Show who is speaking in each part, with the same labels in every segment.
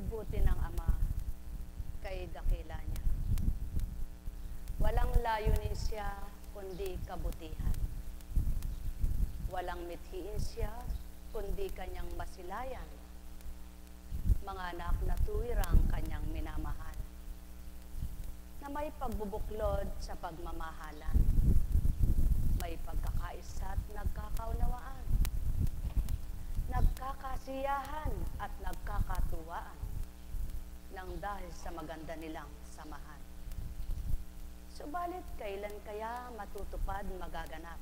Speaker 1: buti ng Ama kay dakila niya. Walang layunin siya kundi kabutihan. Walang mithiin siya kundi kanyang masilayan. Mga anak na tuwirang kanyang minamahal, na may pagbubuklod sa pagmamahalan, may pagkakaisa at nagkakaunawaan, nagkakasiyahan at nagkakatuwaan, nang dahil sa maganda nilang samahan. Subalit kailan kaya matutupad magaganap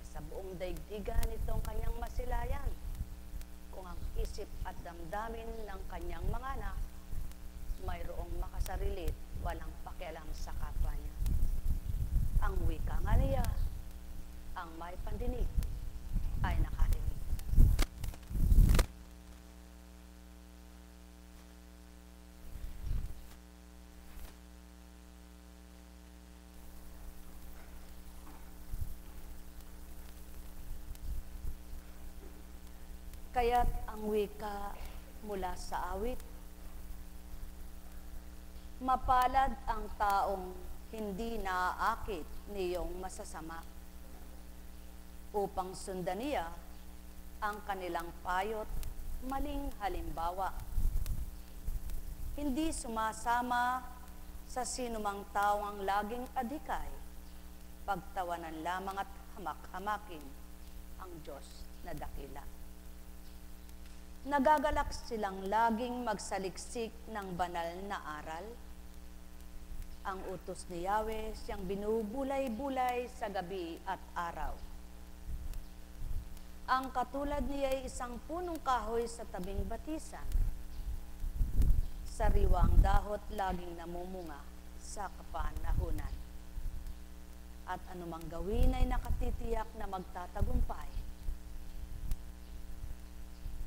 Speaker 1: sa buong daigdigan itong kanyang masilayan, kung ang isip at damdamin ng kanyang mga anak mayroong makasarilit, walang pakialam sa kapwa niya. Ang wika nga niya, ang may pandinig ay nakarinig. Kaya't ang wika mula sa awit, mapalad ang taong hindi naaakit niyong masasama, upang sundan niya ang kanilang payo't maling halimbawa. Hindi sumasama sa sinumang taong ang laging adikay, pagtawanan lamang at hamak-hamakin ang Diyos na dakila. Nagagalak silang laging magsaliksik ng banal na aral. Ang utos ni Yahweh siyang binubulay-bulay sa gabi at araw. Ang katulad niya ay isang punong kahoy sa tabing batisan. Sariwang dahot laging namumunga sa kapanahunan. At anumang gawin ay nakatitiyak na magtatagumpay.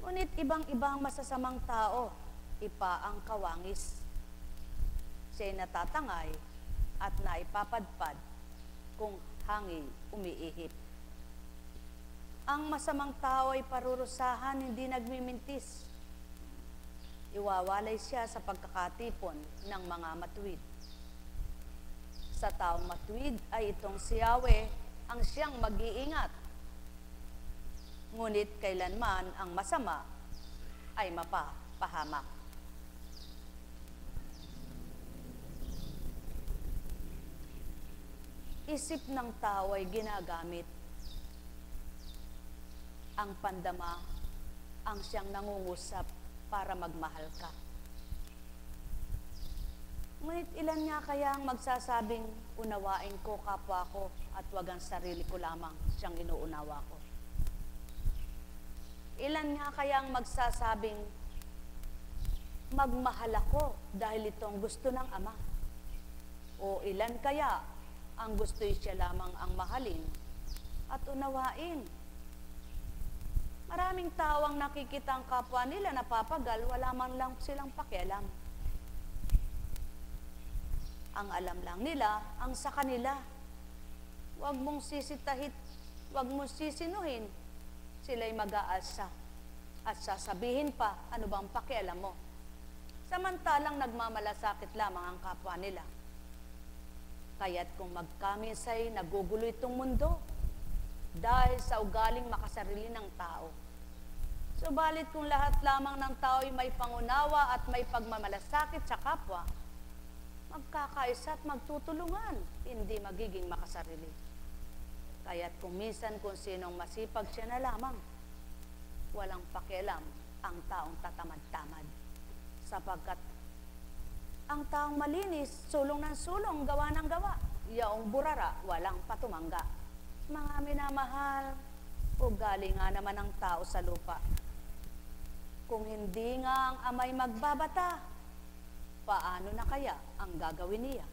Speaker 1: Ngunit ibang-ibang masasamang tao, ipa ang kawangis. Siya'y natatangay at naipapadpad kung hangin umiihip. Ang masamang tao ay parurusahan, hindi nagmimintis. Iwawalay siya sa pagkakatipon ng mga matuwid. Sa taong matuwid ay itong si Yahweh ang siyang mag-iingat. Ngunit kailanman ang masama ay mapapahamak. Isip ng tao ay ginagamit. Ang pandama ang siyang nangungusap para magmahal ka. Ngunit ilan nga kaya ang magsasabing, unawain ko kapwa ko at wag ang sarili ko lamang siyang inuunawa ko? Ilan nga kaya ang magsasabing, magmahal ako dahil itong gusto ng Ama? O ilan kaya ang gusto'y siya lamang ang mahalin at unawain? Maraming tao ang nakikita ang kapwa nila napapagal, wala man lang silang pakialam. Ang alam lang nila, ang sa kanila. Huwag mong sisitahit, huwag mong sisinuhin. Sila'y mag-aalsa at sasabihin pa, ano bang pakialam mo? Samantalang nagmamalasakit lamang ang kapwa nila. Kaya't kung magkamisay, nagugulo itong mundo dahil sa ugaling makasarili ng tao. Subalit kung lahat lamang ng tao ay may pangunawa at may pagmamalasakit sa kapwa, magkakaisa at magtutulungan, hindi magiging makasarili. Kaya't kung minsan kung sinong masipag siya na lamang, walang pakialam ang taong tatamad-tamad. Sapagkat ang taong malinis, sulong ng sulong, gawa ng gawa. Yaong burara, walang patumangga. Mga minamahal, ugali nga naman ang tao sa lupa. Kung hindi nga ang Ama'y magbabata, paano na kaya ang gagawin niya?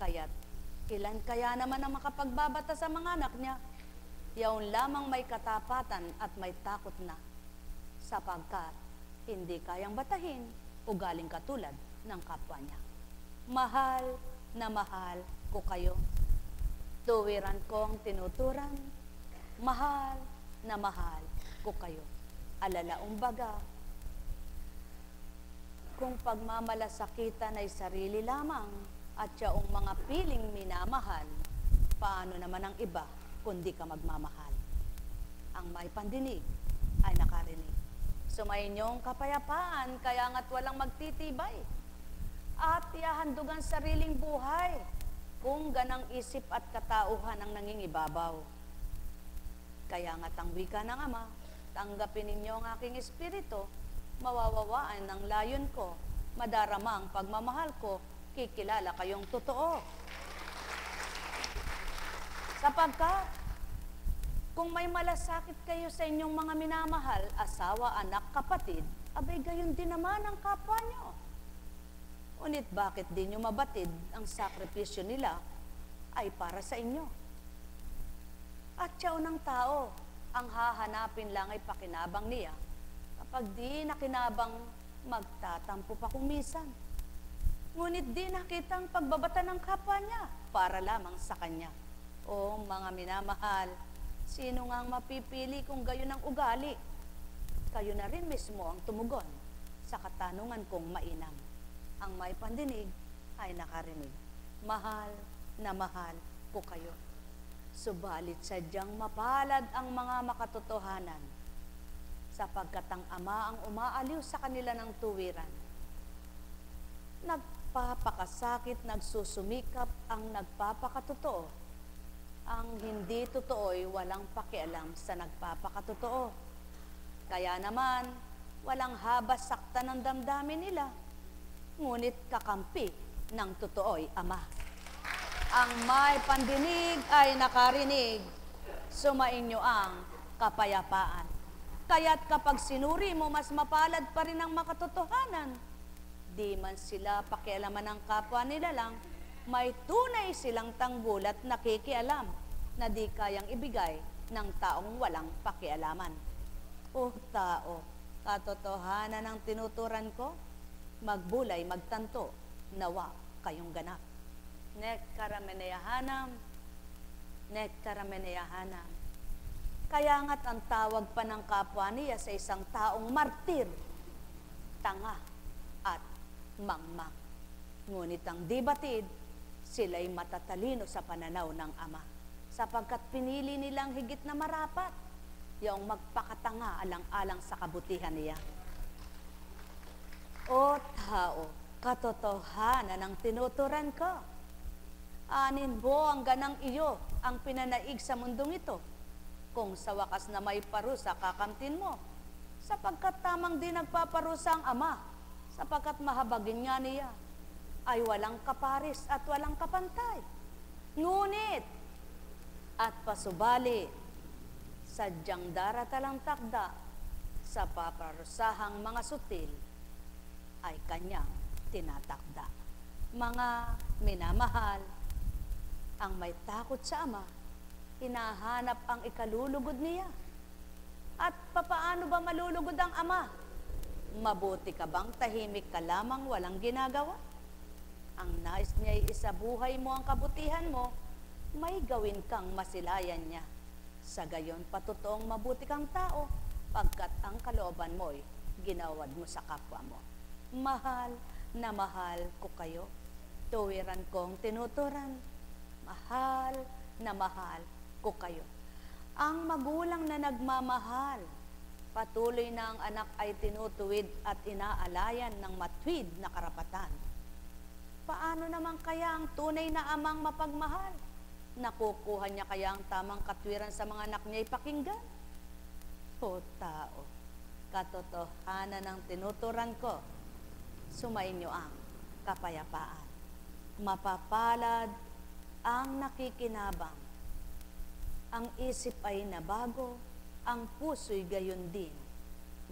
Speaker 1: Kaya't ilan kaya naman ang makapagbabata sa mga anak niya? Yaon lamang may katapatan at may takot na, sapagkat hindi kayang batahin ugaling katulad ng kapwa niya. Mahal na mahal ko kayo. Tuwiran kong tinuturan, mahal na mahal ko kayo. Alalaong baga, Kung pagmamalasakitan ay sarili lamang at yaong mga piling minamahal, paano naman ang iba kundi ka magmamahal? Ang may pandinig ay nakarinig. Sumayinyong kapayapaan, kaya nga't walang magtitibay. At iahandugan sariling buhay, kung ganang isip at katauhan ang nangingibabaw. Kaya nga't ang wika ng Ama, tanggapin ninyo ang aking espiritu, mawawawaan ng layon ko, madarama ang pagmamahal ko, kikilala kayong totoo. Sapagkat, kung may malasakit kayo sa inyong mga minamahal, asawa, anak, kapatid, abay gayon din naman ang kapwa nyo. Ngunit bakit di nyo mabatid ang sakripisyo nila ay para sa inyo? At siya ng tao, ang hahanapin lang ay pakinabang niya. Kapag di nakinabang, magtatampo pa kung minsan. Ngunit di nakita ang pagbabata ng kapwa niya para lamang sa kanya. O mga minamahal, sino nga ang mapipili kung gayon ang ugali? Kayo na rin mismo ang tumugon sa katanungan kong mainam. Ang may pandinig ay nakarinig. Mahal na mahal ko kayo. Subalit sadyang mapalad ang mga makatotohanan, sapagkat ang Ama ang umaaliw sa kanila ng tuwiran. Nagpapakasakit, nagsusumikap ang nagpapakatotoo. Ang hindi totoo'y walang pakialam sa nagpapakatotoo. Kaya naman, walang habas sakta ng damdamin nila, ngunit kakampi ng totoo'y Ama. Ang may pandinig ay nakarinig, sumainyo ang kapayapaan. Kaya't kapag sinuri mo, mas mapalad pa rin ang makatotohanan. Di man sila pakialaman ng kapwa nila lang, may tunay silang tanggol at nakikialam na di kayang ibigay ng taong walang pakialaman. O tao, katotohanan ang tinuturan ko, magbulay, magtanto, nawa kayong ganap. Nekkarameneyahanam, nekkarameneyahanam. Kaya nga't ang tawag pa ng kapwa niya sa isang taong martir, tanga at mangmang. Ngunit ang di batid, sila'y matatalino sa pananaw ng Ama, sapagkat pinili nilang higit na marapat, yung magpakatanga alang-alang sa kabutihan niya. O tao, katotohanan ang tinuturan ko. Anin mo ang ganang iyo ang pinanaig sa mundong ito, kung sa wakas na may parusa kakamtin mo, sapagkat tamang din nagpaparusa ang Ama, sapagkat mahabagin nga niya ay walang kaparis at walang kapantay. Ngunit, at pasubali, sadyang daratalang takda sa paparusahang mga sutil ay kanyang tinatakda. Mga minamahal, ang may takot sa Ama, hinahanap ang ikalulugod niya. At papaano ba malulugod ang Ama? Mabuti ka bang tahimik ka lamang walang ginagawa? Ang nais niya ay isabuhay mo ang kabutihan mo, may gawin kang masilayan niya. Sa gayon, patotoong mabuti kang tao, pagkat ang kalooban mo'y ginawad mo sa kapwa mo. Mahal na mahal ko kayo, tuwiran kong tinuturan, mahal na mahal ko kayo. Ang magulang na nagmamahal, patuloy na ang anak ay tinutuwid at inaalayan ng matwid na karapatan. Paano naman kaya ang tunay na amang mapagmahal? Nakukuha niya kaya ang tamang katwiran sa mga anak niya ipakinggan? O tao, katotohanan ng tinuturan ko, sumainyo ang kapayapaan. Mapapalad ang nakikinabang. Ang isip ay nabago, ang puso'y gayon din.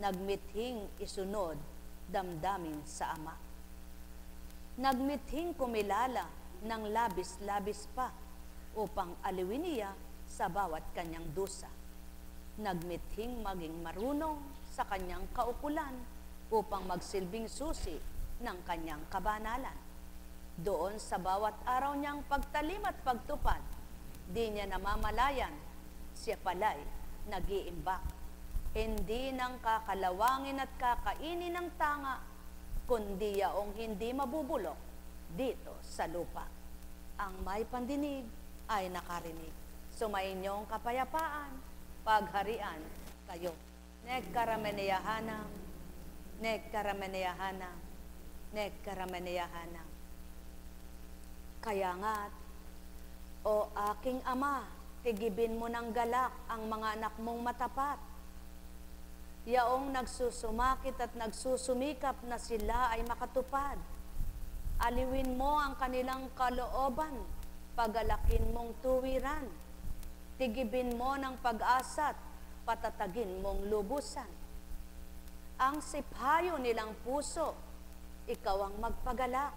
Speaker 1: Nagmithing isunod, damdamin sa Ama. Nagmithing kumilala ng labis-labis pa upang aliwin niya sa bawat kanyang dusa. Nagmithing maging marunong sa kanyang kaukulan upang magsilbing susi ng kanyang kabanalan. Doon sa bawat araw niyang pagtalim at pagtupad, di niya namamalayan, siya pala'y nag-iimbak. Hindi nang kakalawangin at kakainin ng tanga, kundi yaong hindi mabubulok dito sa lupa. Ang may pandinig ay nakarinig. Sumainyong kapayapaan, pagharian kayo. Nekkarameneyahanam, nekkarameneyahanam, nekkarameneyahanam. Kaya nga't, o aking Ama, tigibin mo ng galak ang mga anak mong matapat. Yaong nagsusumakit at nagsusumikap na sila ay makatupad. Aliwin mo ang kanilang kalooban, pagalakin mong tuwiran. Tigibin mo ng pag-asa't patatagin mong lubusan. Ang siphayo nilang puso, ikaw ang magpagalak.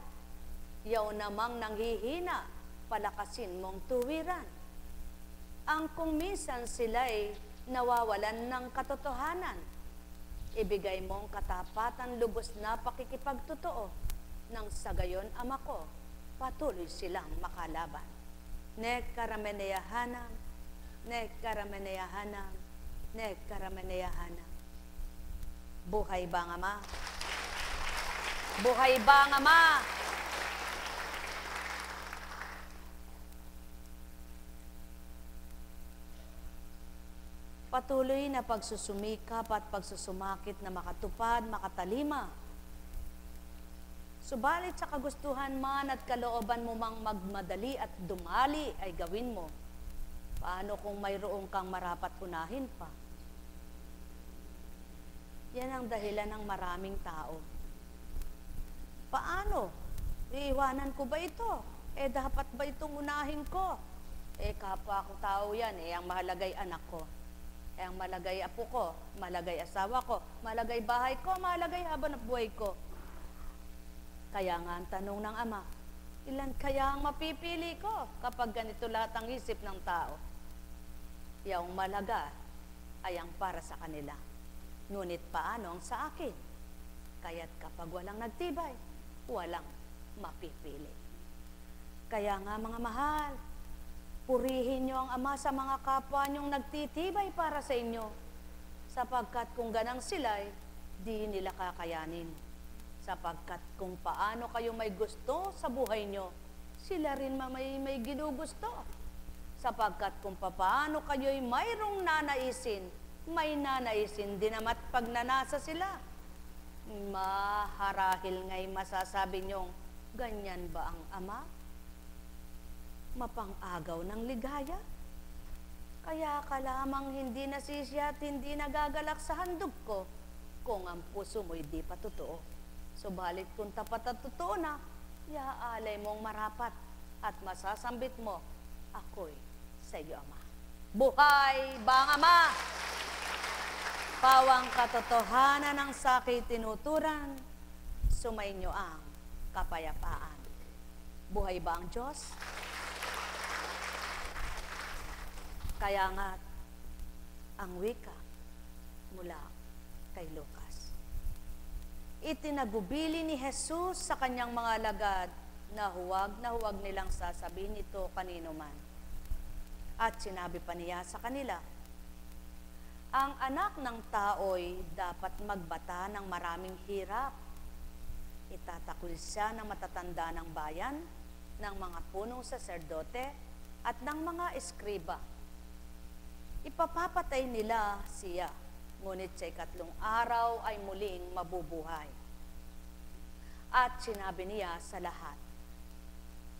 Speaker 1: Yaw namang nanghihina, palakasin mong tuwiran. Ang kung minsan sila'y nawawalan ng katotohanan, ibigay mong katapatan lubos na pakikipagtotoo, nang sa gayon, Ama ko, patuloy silang makalaban. Nekkarameneyahanam, nekkarameneyahanam, nekkarameneyahanam. Buhay ba ang Ama? Buhay ba ang Ama? Patuloy na pagsusumikap at pagsusumakit na makatupad, makatalima. Subalit sa kagustuhan man at kalooban mo mang magmadali at dumali ay gawin mo. Paano kung mayroong kang marapat unahin pa? Yan ang dahilan ng maraming tao. Paano? Iiwanan ko ba ito? Dapat ba itong unahin ko? Kapwa ko tao yan, ang mahalagay anak ko. Ang malagay apo ko, malagay asawa ko, malagay bahay ko, malagay habang ng buhay ko. Kaya nga ang tanong ng Ama, ilan kaya ang mapipili ko kapag ganito lahat ang isip ng tao? Yung malaga ay ang para sa kanila. Ngunit paano ang sa akin? Kaya't kapag walang nagtibay, walang mapipili. Kaya nga mga mahal, purihin niyo ang Ama sa mga kapwa niyong nagtitibay para sa inyo, sapagkat kung ganang sila'y, di nila kakayanin. Sapagkat kung paano kayo may gusto sa buhay niyo, sila rin may ginugusto. Sapagkat kung paano kayo'y mayroong nanaisin, may nanaisin din naman pag nanasa sila. Maharahil nga'y masasabi niyong, ganyan ba ang Ama? Mapang-agaw ng ligaya. Kaya ka lamang hindi nasisya at hindi nagagalak sa handog ko kung ang puso mo'y di pa totoo. Subalit kung tapat at totoo na, iaalay mong marapat at masasambit mo, ako'y sa iyo, Ama. Buhay ba ang Ama? Pawang katotohanan ng sakit tinuturan, sumainyo ang kapayapaan. Buhay ba ang Diyos? Kaya nga, ang wika mula kay Lucas. Itinagubili ni Jesus sa kanyang mga alagad na huwag nilang sasabihin ito kanino man. At sinabi pa niya sa kanila, ang anak ng tao'y dapat magbata ng maraming hirap. Itatakwil siya ng matatanda ng bayan, ng mga punong saserdote, at ng mga eskriba. Ipapapatay nila siya, ngunit sa ikatlong araw ay muling mabubuhay. At sinabi niya sa lahat,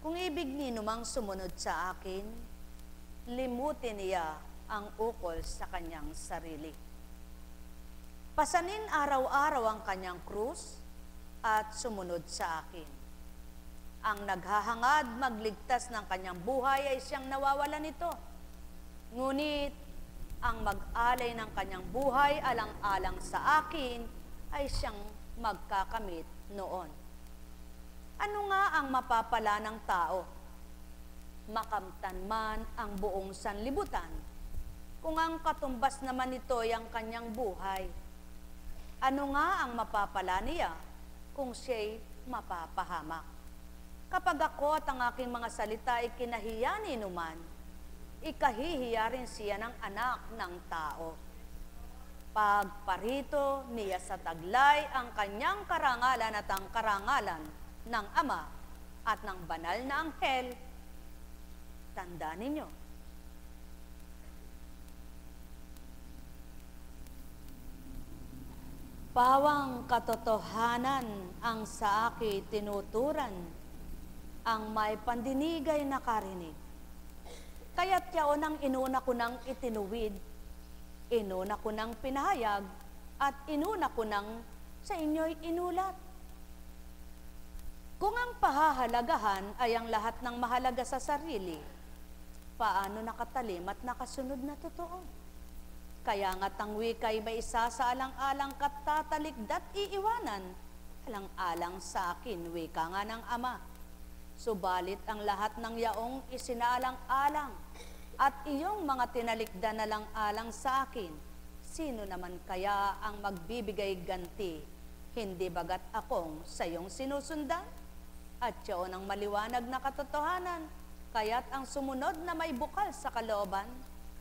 Speaker 1: kung ibig ninumang sumunod sa akin, limutin niya ang ukol sa kanyang sarili. Pasanin araw-araw ang kanyang krus at sumunod sa akin. Ang naghahangad magligtas ng kanyang buhay ay siyang nawawalan nito. Ngunit ang mag-alay ng kanyang buhay alang-alang sa akin ay siyang magkakamit noon. Ano nga ang mapapala ng tao? Makamtan man ang buong sanlibutan, kung ang katumbas naman nito ay ang kanyang buhay. Ano nga ang mapapala niya kung siya'y mapapahamak? Kapag ako at ang aking mga salita ay kinahiya ni numan, ikahihiya rin siya ng anak ng tao. Pagparito niya sa taglay ang kanyang karangalan at ang karangalan ng Ama at ng banal na anghel, tandaan ninyo. Pawang katotohanan ang sa aki tinuturan, ang may pandinigay na karinig. Kaya't yaon ang inuna ko nang itinuwid, inuna ko nang pinahayag, at inuna ko nang sa inyo'y inulat. Kung ang pahahalagahan ay ang lahat ng mahalaga sa sarili, paano nakatalim at nakasunod na totoo? Kaya nga't ang wika'y may isa sa alang-alang katatalikdat iiwanan, alang-alang sa akin, wika nga ng Ama. Subalit ang lahat ng yaong isinaalang-alang at iyong mga tinalikdan na lang alang sa akin, sino naman kaya ang magbibigay ganti? Hindi bagat akong sa iyong sinusundan? At yun ang maliwanag na katotohanan, kaya't ang sumunod na may bukal sa kalooban,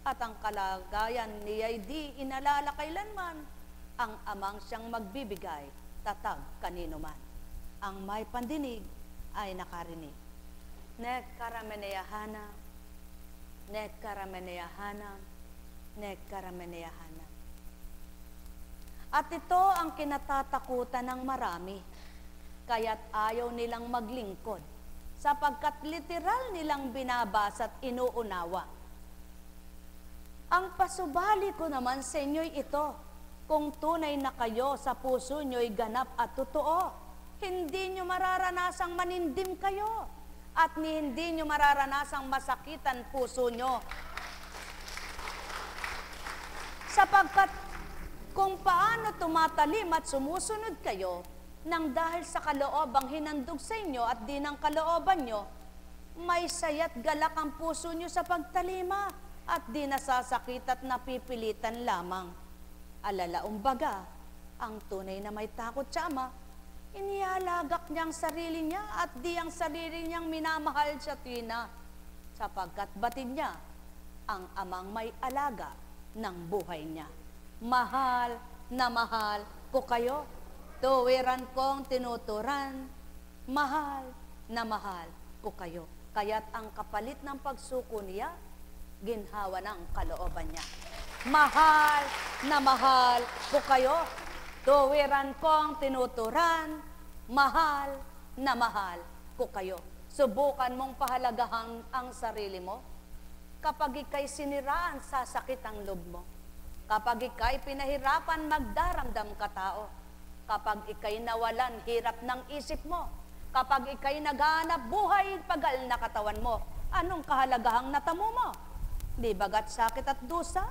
Speaker 1: at ang kalagayan niya'y di inalala kailanman, ang amang siyang magbibigay, tatag kanino man. Ang may pandinig ay nakarinig. Nek karameneyahana, nek karameneyahana, nek karameneyahana. At ito ang kinatatakutan ng marami, kaya't ayaw nilang maglingkod, sapagkat literal nilang binabasa at inuunawa. Ang pasubali ko naman sa inyo'y ito, kung tunay na kayo sa puso nyo'y ganap at totoo, hindi nyo mararanasang manindim kayo, at hindi nyo mararanasang masakitan puso nyo. Sapagkat kung paano tumatalim at sumusunod kayo, nang dahil sa kaloobang hinandog sa inyo at di ng kalooban nyo, may saya't galak ang puso nyo sa pagtalima, at di nasasakit at napipilitan lamang. Alalaumbaga, ang tunay na may takot sa Ama, inialagak niyang sarili niya at di ang sarili niyang minamahal sa tina, sapagkat batid niya ang Amang may alaga ng buhay niya. Mahal na mahal ko kayo, tuwiran kong tinuturan, mahal na mahal ko kayo. Kaya't ang kapalit ng pagsuko niya, ginhawa ng kalooban niya. Mahal na mahal ko kayo, tuwiran kong tinuturan, mahal na mahal ko kayo. Subukan mong pahalagahan ang sarili mo. Kapag ika'y siniraan, sasakit ang loob mo. Kapag ika'y pinahirapan, magdaramdam ka tao. Kapag ika'y nawalan, hirap ng isip mo. Kapag ika'y naghahanap buhay, pagal na katawan mo. Anong kahalagahang natamo mo? Di bagat sakit at dusa?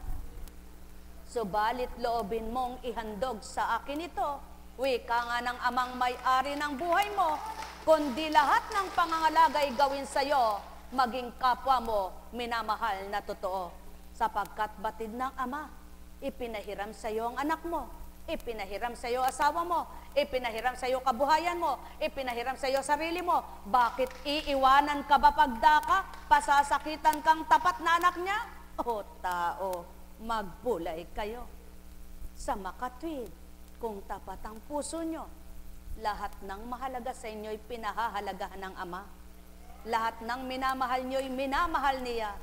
Speaker 1: Subalit loobin mong ihandog sa akin ito, wika nga ng Amang may-ari ng buhay mo, kundi lahat ng pangangalagay gawin sa'yo, maging kapwa mo minamahal na totoo. Sapagkat batid ng Ama, ipinahiram sa'yo ang anak mo, ipinahiram sa'yo asawa mo, ipinahiram sa'yo kabuhayan mo, ipinahiram sa'yo sarili mo. Bakit iiwanan ka ba pagdaka? Pasasakitan kang tapat na anak niya? O tao, magbulay kayo. Sa makatwid, kung tapat ang puso nyo, lahat ng mahalaga sa inyo'y pinahahalagahan ng Ama. Lahat ng minamahal nyo'y minamahal niya.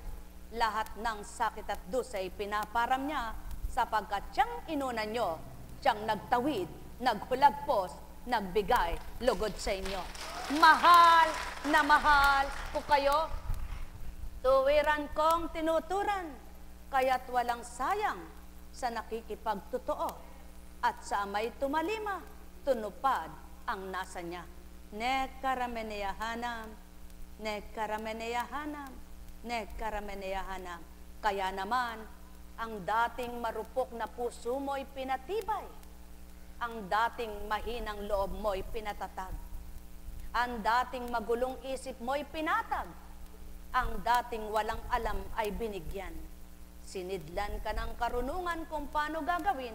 Speaker 1: Lahat ng sakit at dusa'y pinaparam niya, sapagkat siyang inuna nyo, siyang nagtawid, naghulagpos, nagbigay, lugod sa inyo. Mahal na mahal ko kayo, tuwiran kong tinuturan, kaya't walang sayang sa nakikipagtotoo, at sa Ama'y tumalima, tunupad ang nasa niya. Nek karameneyahanam, nek karameneyahanam, nek karameneyahanam. Kaya naman, ang dating marupok na puso mo'y pinatibay. Ang dating mahinang loob mo'y pinatatag. Ang dating magulong isip mo'y pinatag. Ang dating walang alam ay binigyan. Sinidlan ka ng karunungan kung paano gagawin,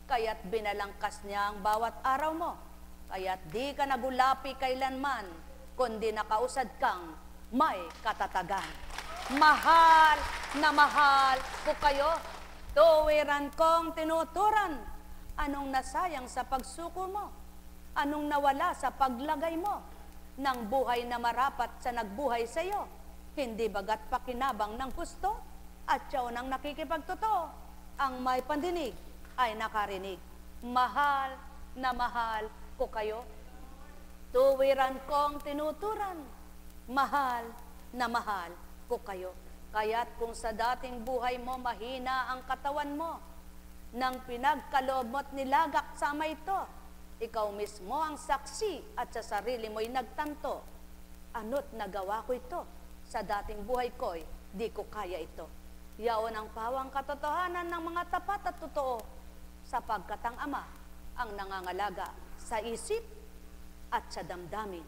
Speaker 1: kaya't binalangkas niya ang bawat araw mo. Kaya't di ka nagulapi kailanman, kundi nakausad kang may katatagan. Mahal na mahal ko kayo, Tuwiran kong tinuturan. Anong nasayang sa pagsuko mo? Anong nawala sa paglagay mo ng buhay na marapat sa nagbuhay sa iyo? Hindi bagat pakinabang ng gusto at siya nang nakikipagtotoo. Ang may pandinig ay nakarinig. Mahal na mahal ko kayo. Tuwiran kong tinuturan. Mahal na mahal ko kayo. Kaya't kung sa dating buhay mo mahina ang katawan mo, nang pinagkaloob mo't nilagak sama ito, ikaw mismo ang saksi at sa sarili mo'y nagtanto. Ano't nagawa ko ito? Sa dating buhay ko'y di ko kaya ito. Yaon ang pawang katotohanan ng mga tapat at totoo, sapagkat ang Ama ang nangangalaga sa isip at sa damdamin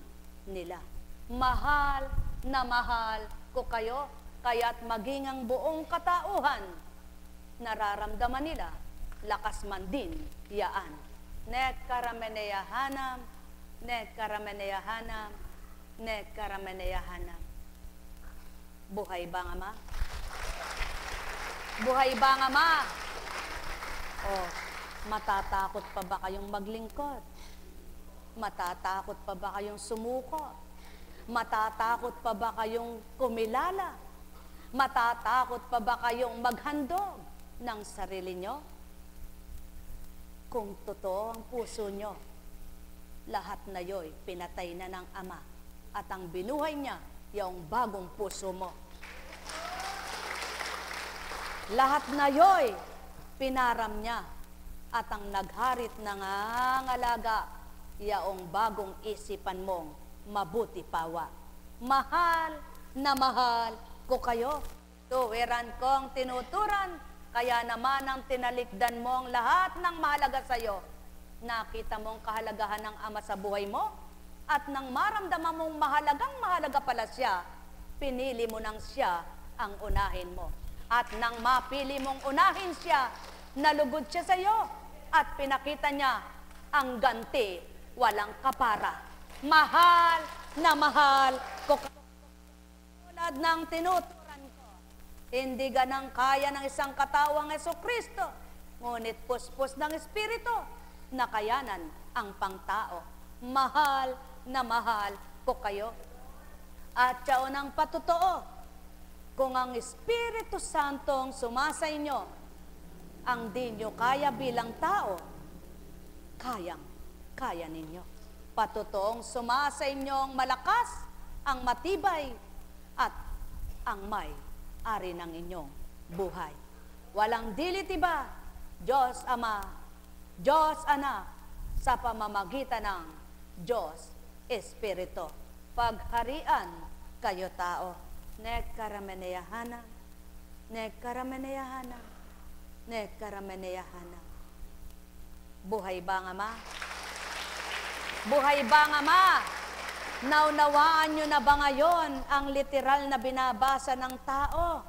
Speaker 1: nila. Mahal na mahal ko kayo, kaya't maging ang buong katauhan, nararamdaman nila, lakas man din yaan. Nek karameneyahanam, nek karameneyahanam, nek karameneyahanam. Buhay ba nga ma? Buhay ba nga ma? O, matatakot pa ba kayong maglingkod? Matatakot pa ba kayong sumuko? Matatakot pa ba kayong kumilala? Matatakot pa ba kayong maghandog ng sarili nyo? Kung totoo ang puso nyo, lahat na yo'y pinatay na ng Ama at ang binuhay niya, yung bagong puso mo. Lahat na yo'y pinaram niya at ang nagharit nangangalaga, yaong bagong isipan mong mabuti pawa. Mahal na mahal ko kayo. Tuwiran kong tinuturan, kaya naman ang tinalikdan mo ang lahat ng mahalaga sa iyo. Nakita mong kahalagahan ng Ama sa buhay mo at nang maramdaman mong mahalaga pala siya, pinili mo nang siya ang unahin mo. At nang mapili mong unahin siya, nalugod siya sa iyo at pinakita niya ang ganti, walang kapara. Mahal na mahal ko kayo. Tulad ng tinuturan ko, hindi ganang kaya ng isang katawang Jesucristo, ngunit puspos ng Espiritu, nakayanan ang pangtao. Mahal na mahal ko kayo. At siya ng patotoo, kung ang Espiritu Santong sumasa inyo, ang di nyo kaya bilang tao, kaya ninyo. Patotoong sumasa inyong malakas, ang matibay, at ang may ari ng inyong buhay. Walang dilit iba, Diyos Ama, Diyos Anak, sa pamamagitan ng Diyos Espiritu. Pagharian kayo tao. Nek karameneyahana, nek karameneyahana, nek karameneyahana. Buhay ba nga ma? Buhay ba nga ma? Naunawaan nyo na ba ngayon ang literal na binabasa ng tao?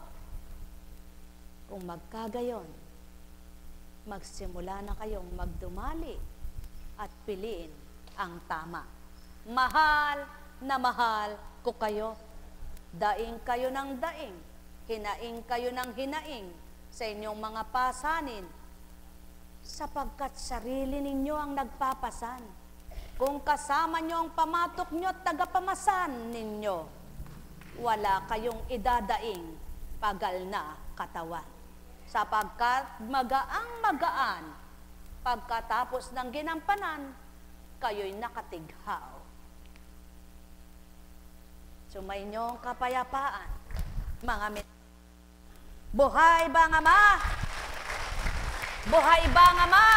Speaker 1: Kung magkagayon, magsimula na kayong magdumali at piliin ang tama. Mahal na mahal ko kayo. Daing kayo ng daing, hinaing kayo ng hinaing sa inyong mga pasanin, sapagkat sarili ninyo ang nagpapasan. Kung kasama nyo ang pamatok nyo at tagapamasan ninyo, wala kayong idadaing pagal na katawan. Sapagkat magaang-magaan, pagkatapos ng ginampanan, kayo'y nakatighaw. Sumainyo ang kapayapaan, mga Buhay ba nga ma? Buhay ba nga ma?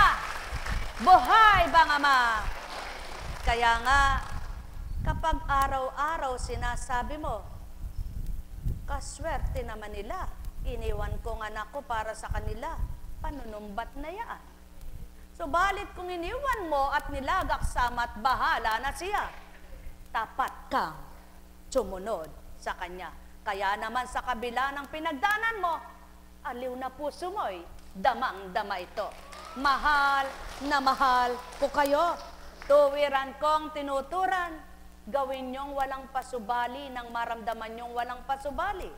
Speaker 1: Buhay ba nga ma? Kaya nga, kapag araw-araw sinasabi mo, kaswerte naman nila, iniwan ko ang anak ko para sa kanila, panunumbat na yan. Subalit kung iniwan mo at nilagak sama't bahala na siya, tapat kang sumunod sa kanya. Kaya naman sa kabila ng pinagdanan mo, aliw na puso mo'y damang-dama ito. Mahal na mahal ko kayo. Tuwiran kong tinuturan, gawin niyong walang pasubali nang maramdaman niyong walang pasubali.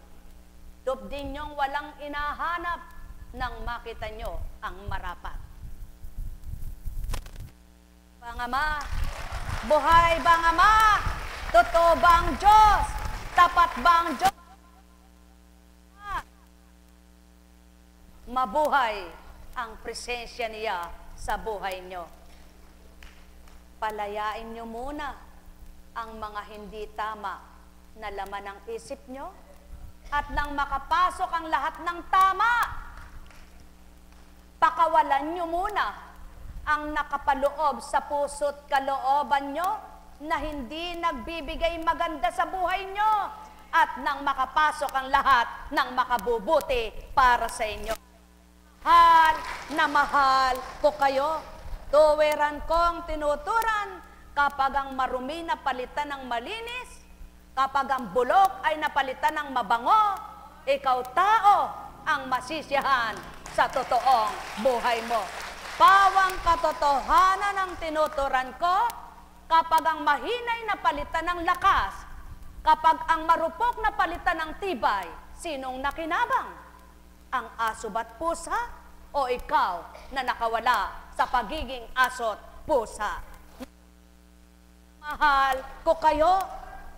Speaker 1: Tupdin niyong walang inahanap nang makita nyo ang marapat. Bang Ama, buhay bang Ama? Totoo bang Diyos? Tapat bang Diyos? Mabuhay ang presensya niya sa buhay nyo. Palayain nyo muna ang mga hindi tama na laman ng isip nyo at nang makapasok ang lahat ng tama, pakawalan nyo muna ang nakapaloob sa puso't kalooban nyo na hindi nagbibigay maganda sa buhay nyo at nang makapasok ang lahat ng makabubuti para sa inyo. Mahal na mahal ko kayo. Tuwiran kong tinuturan kapag ang marumi na palitan ng malinis, kapag ang bulok ay napalitan ng mabango, ikaw tao ang masisiyahan sa totoong buhay mo. Pawang katotohanan ang tinuturan ko, kapag ang mahinay na palitan ng lakas, kapag ang marupok na palitan ng tibay, sinong nakinabang? Ang aso ba't pusa o ikaw na nakawala sa pagiging aso't pusa? Mahal ko kayo,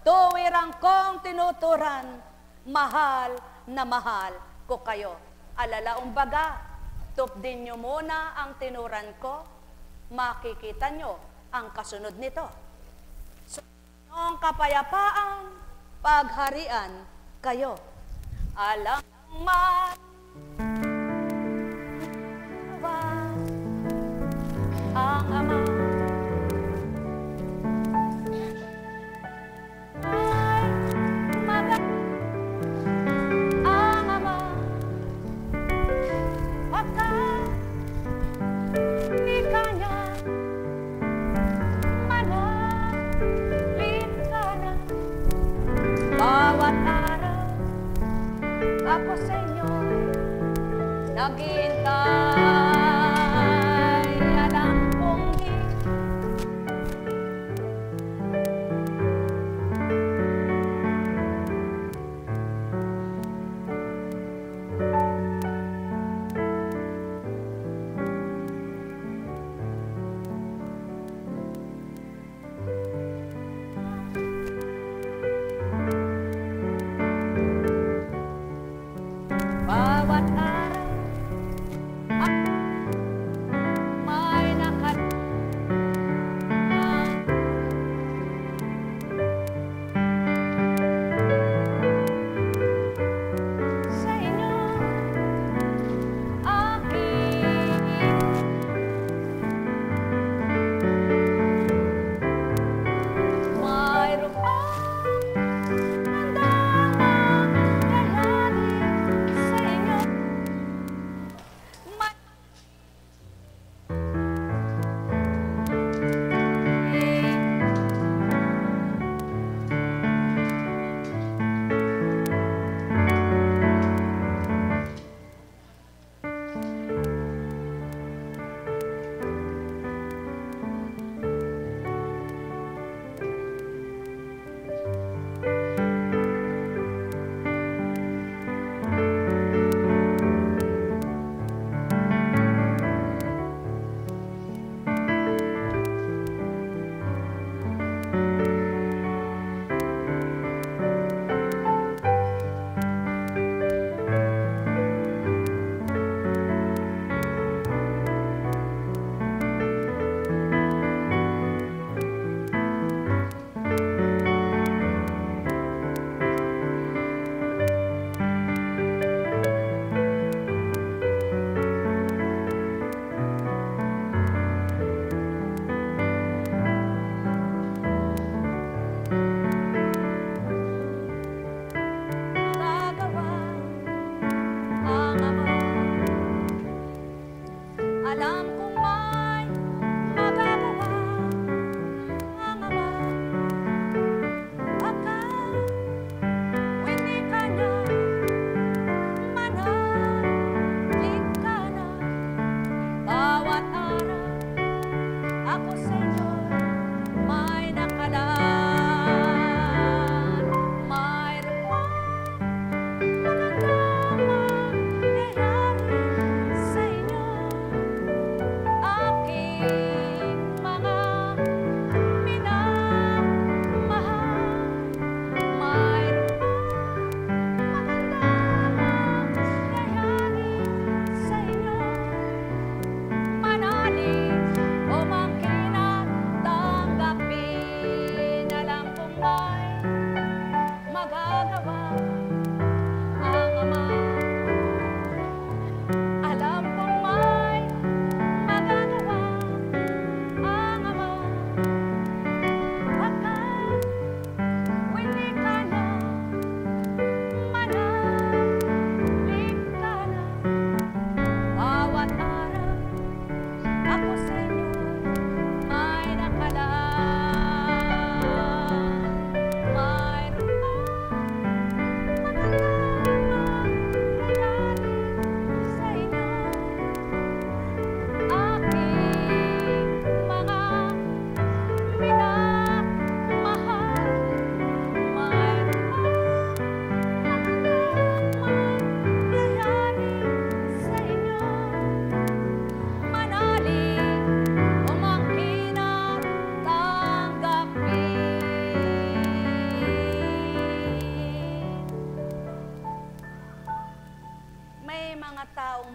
Speaker 1: tuwirang kong tinuturan, mahal na mahal ko kayo. Alalaong baga, tupdin nyo muna ang tinuran ko, makikita nyo ang kasunod nito. Sunod kapayapaan, pagharian kayo. Alam man, ang Ama ay ang Ama pagkat di kanya manalig ka na bawat araw ako sa inyo naghihintay.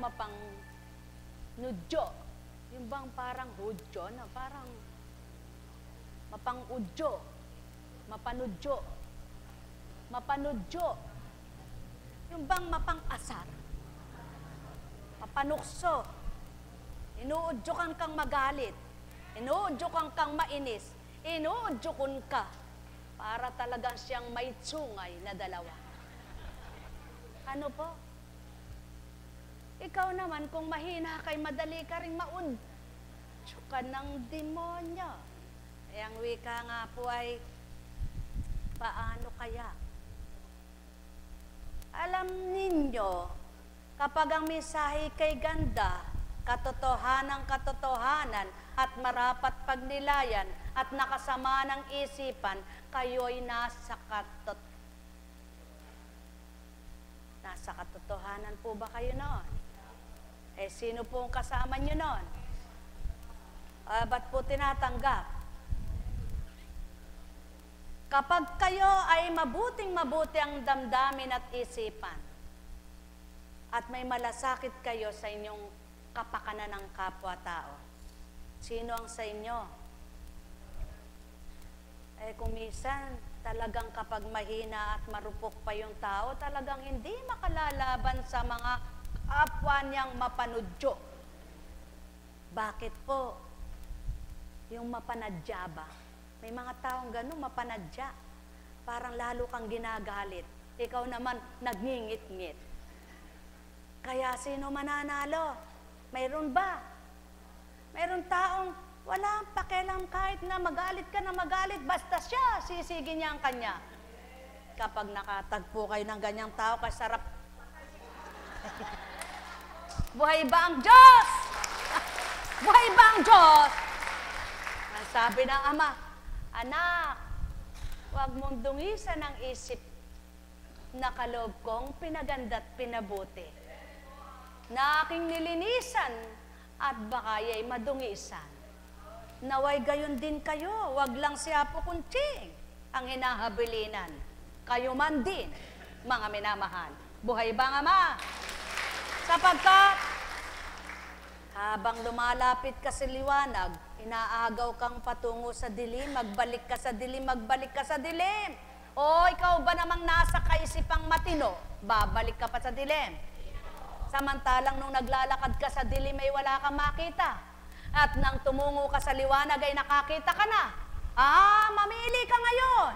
Speaker 1: mapang nudyo. Yung bang parang hudyo na parang mapang-udyo, mapanudyo, mapanudyo. Yung bang mapang-asar, mapanukso, inuudyokan kang magalit, inuudyokan kang mainis, inuudyokon ka para talagang siyang may tsungay na dalawa. Ano po? Ikaw naman, kung mahina kay madali ka rin maudyokan ng demonyo. Ang wika nga po ay, paano kaya? Alam ninyo, kapag ang mensahe kay ganda, katotohanan at marapat pagnilayan at nakasama ng isipan, kayo'y nasa katotohanan po ba kayo noon? Sino po ang kasama nyo noon? Ba't po tinatanggap? Kapag kayo ay mabuting-mabuti ang damdamin at isipan, at may malasakit kayo sa inyong kapakanan ng kapwa-tao, sino ang sa inyo? Kung minsan, talagang kapag mahina at marupok pa yung tao, talagang hindi makalalaban sa mga kapwa niyang mapanudyo. Bakit po? Yung mapanadya ba? May mga taong gano'n, mapanadya. Parang lalo kang ginagalit. Ikaw naman, nagngingit-ngit. Kaya sino mananalo? Mayroon ba? Mayroon taong walang pakialam kahit na magalit ka na magalit, basta siya, sisigin niya ang kanya. Kapag nakatagpo kayo ng ganyang tao, kasarap. Buhay ba ang Diyos? Buhay ba ang Diyos? Ang sabi ng ama, anak, huwag mong dungisan ang isip na kaloob kong pinaganda't pinabuti, na aking nilinisan at bakaya'y madungisan. Naway gayon din kayo, wag lang si Apo Kunching ang hinahabilinan. Kayo man din, mga minamahal. Buhay ba ang ama? Sapagkat, habang lumalapit ka sa liwanag, inaagaw kang patungo sa dilim, magbalik ka sa dilim, magbalik ka sa dilim. O ikaw ba namang nasa kaisipang matino, babalik ka pa sa dilim? Samantalang nung naglalakad ka sa dilim ay wala kang makita. At nang tumungo ka sa liwanag ay nakakita ka na. Mamili ka ngayon.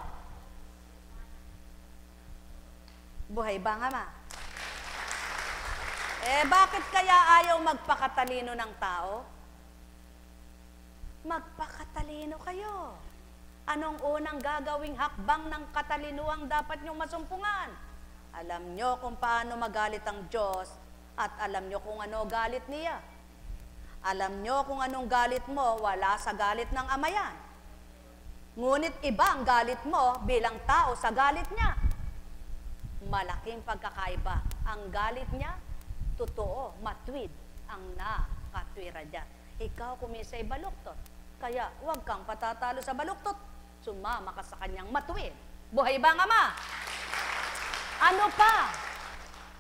Speaker 1: Buhay ba nga ma? Bakit kaya ayaw magpakatalino ng tao? Magpakatalino kayo. Anong unang gagawing hakbang ng katalinuhang dapat niyong masumpungan? Alam niyo kung paano magalit ang Diyos at alam niyo kung ano galit niya. Alam niyo kung anong galit mo, wala sa galit ng Ama yan. Ngunit iba ang galit mo bilang tao sa galit niya. Malaking pagkakaiba. Ang galit niya, totoo, matwid ang nakatwira dyan. Ikaw kumisay baluktot. Kaya huwag kang patatalo sa baluktot. Sumama ka sa kanyang matwid. Buhay ba ang Ama? Ano pa?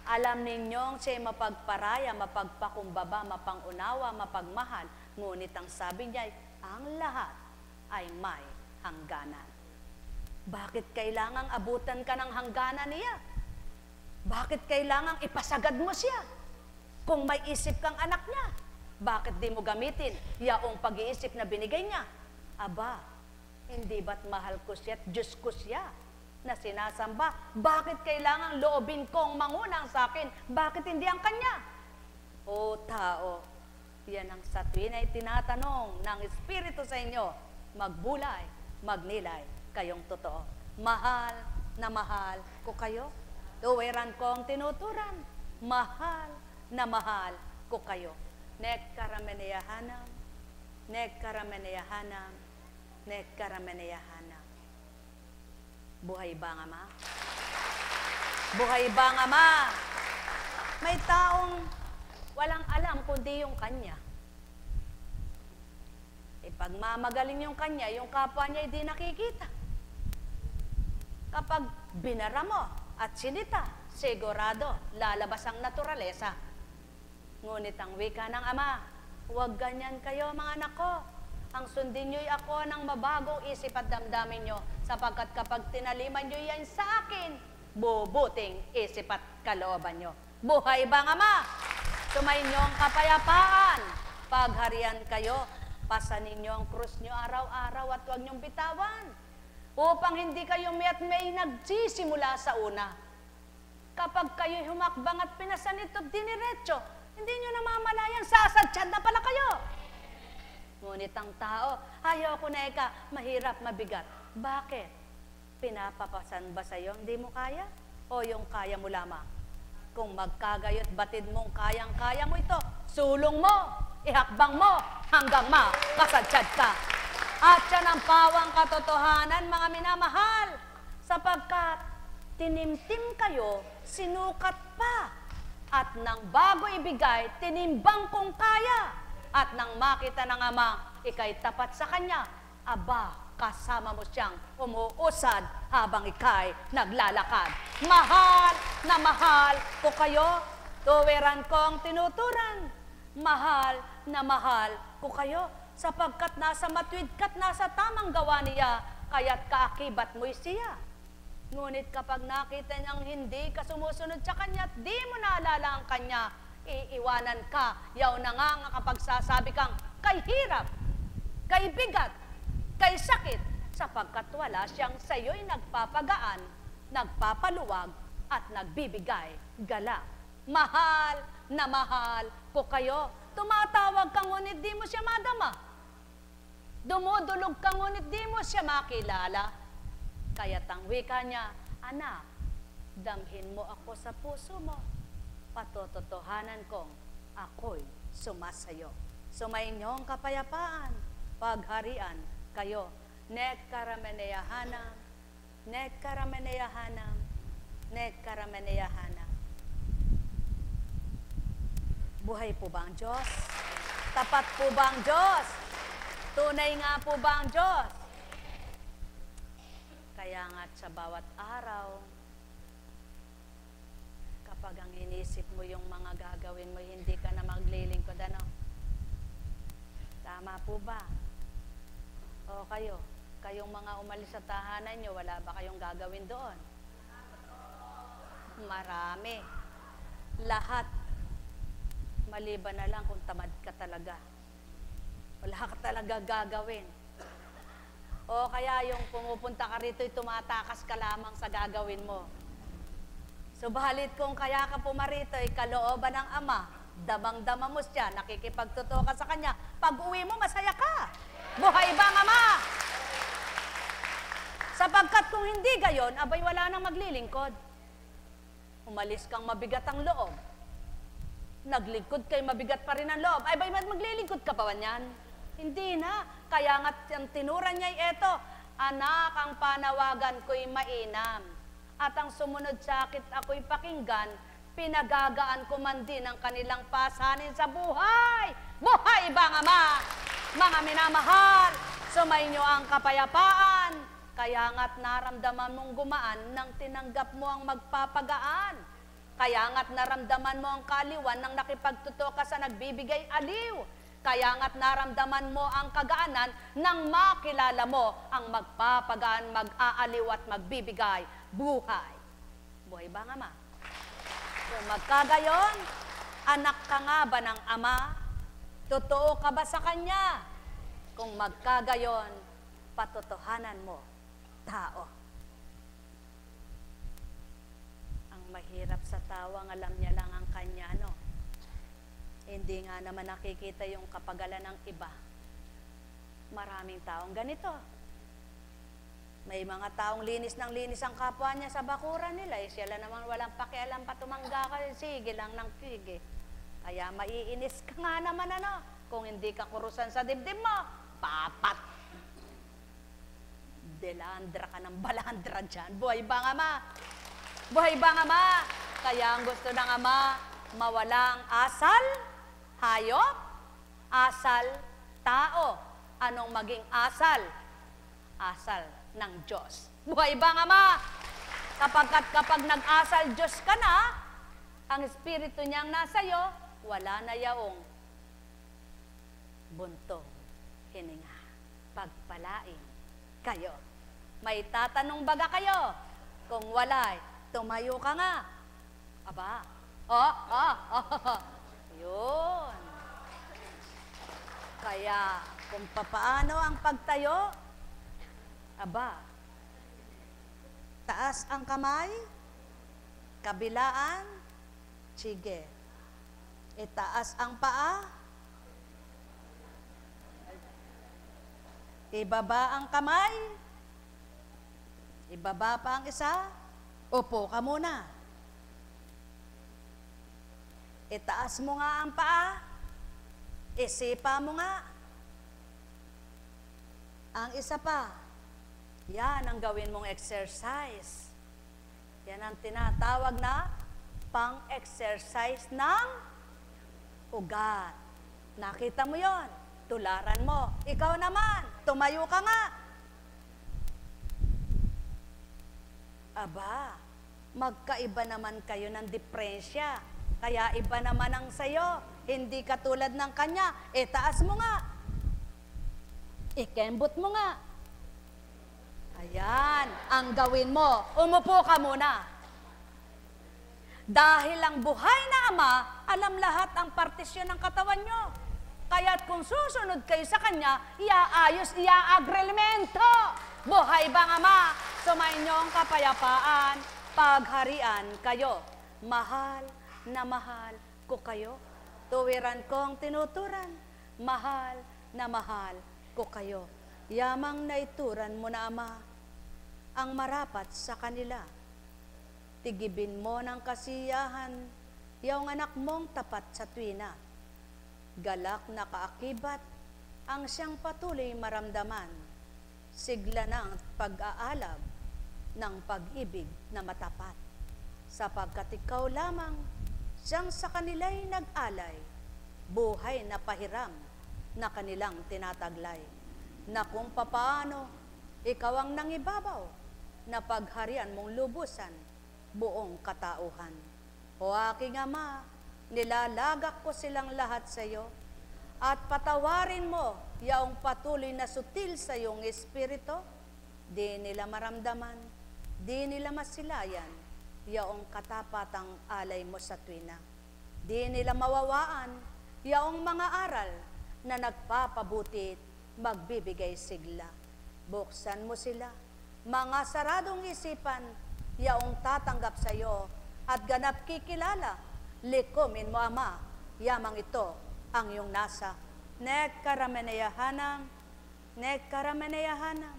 Speaker 1: Alam ninyong siya'y mapagparaya, mapagpakumbaba, mapangunawa, mapagmahal. Ngunit ang sabi niya, ang lahat ay may hangganan. Bakit kailangang abutan ka ng hangganan niya? Bakit kailangang ipasagad mo siya? Kung may isip kang anak niya, bakit di mo gamitin yaong pag-iisip na binigay niya? Aba, hindi ba't mahal ko siya at Diyos ko siya na sinasamba? Bakit kailangang loobin kong mangunang sa akin? Bakit hindi ang kanya? O tao, yan ang sa tuwin ay tinatanong ng Espiritu sa inyo, magbulay, magnilay, kayong totoo. Mahal na mahal ko kayo. Tuwiran ko ang tinuturan. Mahal na mahal ko kayo. Nekkarameneyahanam, nekkarameneyahanam, nekkarameneyahanam. Buhay ba ang Ama? Buhay ba ang Ama? May taong walang alam kundi yung kanya. Pagmamagaling yung kanya, yung kapwa niya hindi nakikita. Kapag binara mo at sinita, sigurado, lalabas ang naturalesa Ngunit ang wika ng Ama, huwag ganyan kayo mga anak ko. Ang sundin nyo'y ako ng mabagong isip at damdamin nyo, sapagkat kapag tinaliman nyo yan sa akin, bubuting isip at kalooban nyo. Buhay bang Ama? Sumainyo ang kapayapaan. Pagharian kayo, pasanin nyo ang krus nyo araw-araw at huwag nyong bitawan, upang hindi kayo may nagsisimula sa una. Kapag kayo'y humakbang at pinasan ito diniretso, hindi nyo namamalayan, sasadyad na pala kayo. Ngunit ang tao, ayaw ko na mahirap, mabigat. Bakit? Pinapapasan ba sa'yo, hindi mo kaya? O yung kaya mo lamang? Kung magkagayo't batid mong kayang-kaya mo ito, sulong mo, ihakbang mo, hanggang makasadyad ka. At yan ang pawang katotohanan, mga minamahal, sapagkat tinimtim kayo, sinukat pa, at nang bago ibigay, tinimbang kung kaya. At nang makita ng Ama, ika'y tapat sa Kanya, aba, kasama mo siyang umuusad habang ika'y naglalakad. Mahal na mahal ko kayo, tuwiran kong tinuturan. Mahal na mahal ko kayo, sapagkat nasa matwid ka't nasa tamang gawa niya, kaya't kaakibat mo'y siya. Ngunit kapag nakita niyang hindi ka sumusunod sa Kanya at di mo naalala ang Kanya, iiwanan ka. Yaw na nga kapag sasabi kang kay hirap, kay bigat, kay sakit, sapagkat wala siyang sa'yo'y nagpapagaan, nagpapaluwag, at nagbibigay gala. Mahal na mahal ko kayo. Tumatawag ka ngunit di mo siya madama. Dumudulog ka ngunit di mo siya makilala. Kaya't ang wika niya, anak, damhin mo ako sa puso mo. Patototohanan kong ako'y sumasayo. Sumainyo ang kapayapaan, pagharian kayo. Nek karameneyahanam, nek karameneyahanam, nek karameneyahanam. Buhay po ba ang Diyos? Tapat po ba ang Diyos? Tunay nga po ba ang Diyos? Kaya nga't sa bawat araw, kapag ang inisip mo yung mga gagawin mo, hindi ka na maglilingkod, ano? Tama po ba? O kayong mga umalis sa tahanan nyo, wala ba kayong gagawin doon? Marami. Lahat. Maliban na lang kung tamad ka talaga. Wala ka talaga gagawin. O kaya yung pumupunta ka rito, tumatakas ka lamang sa gagawin mo. Subalit kung kaya ka pumarito, kalooban ng Ama, damang-dama mo siya, nakikipagtotoo ka sa Kanya, pag-uwi mo, masaya ka. Buhay bang Ama? Sapagkat kung hindi gayon, abay wala nang maglilingkod. Umalis kang mabigat ang loob. Naglingkod kay mabigat pa rin ang loob. Ay, bay, maglilingkod ka pa ba niyan? Hindi na. Kaya nga ang tinuran niya'y eto, anak, ang panawagan ko'y mainam. At ang sumunod sa akit ako'y pakinggan, pinagagaan ko man din ang kanilang pasanin sa buhay. Buhay bang Ama? Mga minamahal, sumainyo ang kapayapaan. Kaya nga't naramdaman mong gumaan nang tinanggap mo ang magpapagaan. Kaya nga't naramdaman mo ang kaliwan nang nakipagtotoo ka sa nagbibigay aliw. Kaya nga't naramdaman mo ang kagaanan nang makilala mo ang magpapagaan, mag-aaliw at magbibigay buhay. Buhay ba nga, Ama? Kung magkagayon, anak ka nga ba ng Ama? Totoo ka ba sa Kanya? Kung magkagayon, patotohanan mo, tao. Ang mahirap sa tao, ang alam niya lang ang Kanya, no? Hindi nga naman nakikita yung kapagalan ng iba. Maraming taong ganito. May mga taong linis ng linis ang kapwa niya sa bakuran nila. Sila naman walang pakialam, patumangga ka, sige lang ng sige. Kaya maiinis ka nga naman, ano? Kung hindi ka kurusan sa dibdib mo, papat. Delandra ka ng balandra dyan. Buhay ba nga, Ama? Buhay ba nga, Ama? Kaya ang gusto ng Ama, mawalang asal, hayop, asal, tao. Anong maging asal? Asal ng Diyos. Buhay ba nga, Ama? Kapag nag-asal Diyos ka na, ang Espiritu niyang nasa iyo, wala na yaong buntong hininga. Pagpalain kayo. May tatanong baga kayo? Kung wala'y, tumayo ka nga. Aba, yun. Kaya, kung papaano ang pagtayo, aba, taas ang kamay, kabilaan, sige. Itaas ang paa, ibaba ang kamay, ibaba pa ang isa, upo ka muna. Itaas mo nga ang paa, isipa mo nga. Ang isa pa, yan ang gawin mong exercise. Yan ang tinatawag na pang-exercise ng ugat. Nakita mo yon? Tularan mo. Ikaw naman, tumayo ka nga. Aba, magkaiba naman kayo ng diferensya. Kaya iba naman ang sayo. Hindi katulad ng kanya. Taas mo nga. Ikembot mo nga. Ayan, ang gawin mo. Umupo ka muna. Dahil ang buhay na Ama, alam lahat ang partisyon ng katawan nyo. Kaya't kung susunod kayo sa Kanya, iaayos, iaagrelemento. Buhay bang Ama? Sumainyo ang kapayapaan, pagharian kayo. Mahal na mahal ko kayo. Tuwiran kong tinuturan, mahal na mahal ko kayo. Yamang naituran mo na Ama, ang marapat sa kanila. Tigibin mo ng kasiyahan, yung anak mong tapat sa tuwina. Galak na kaakibat, ang siyang patuloy maramdaman. Sigla ng pag-aalab ng pag-ibig na matapat. Sapagkat ikaw lamang, siyang sa kanila'y nag-alay, buhay na pahiram na kanilang tinataglay. Na kung papaano, ikaw ang nangibabaw, na pagharian mong lubusan, buong katauhan. O aking Ama, nilalagak ko silang lahat sa iyo, at patawarin mo yaong patuloy na sutil sa iyong espiritu, di nila maramdaman, di nila masilayan, yaong katapatang alay mo sa tuwina. Di nila mawawaan, yaong mga aral na nagpapabutit, magbibigay sigla. Buksan mo sila, mga saradong isipan, yaong tatanggap sa iyo, at ganap kikilala, likomin mo Ama, yamang ito ang iyong nasa. Nekkarameneyahanam, nekkarameneyahanam,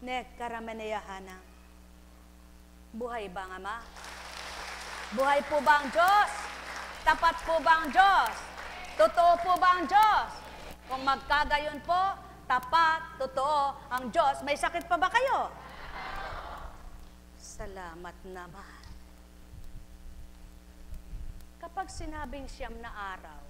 Speaker 1: nekkarameneyahanam. Buhay ba ang Ama? Buhay po ba ang Diyos? Tapat po ba ang Diyos? Totoo po ba ang Diyos? Kung magkagayon po, tapat, totoo ang Diyos, may sakit pa ba kayo? Salamat naman. Kapag sinabing siyam na araw,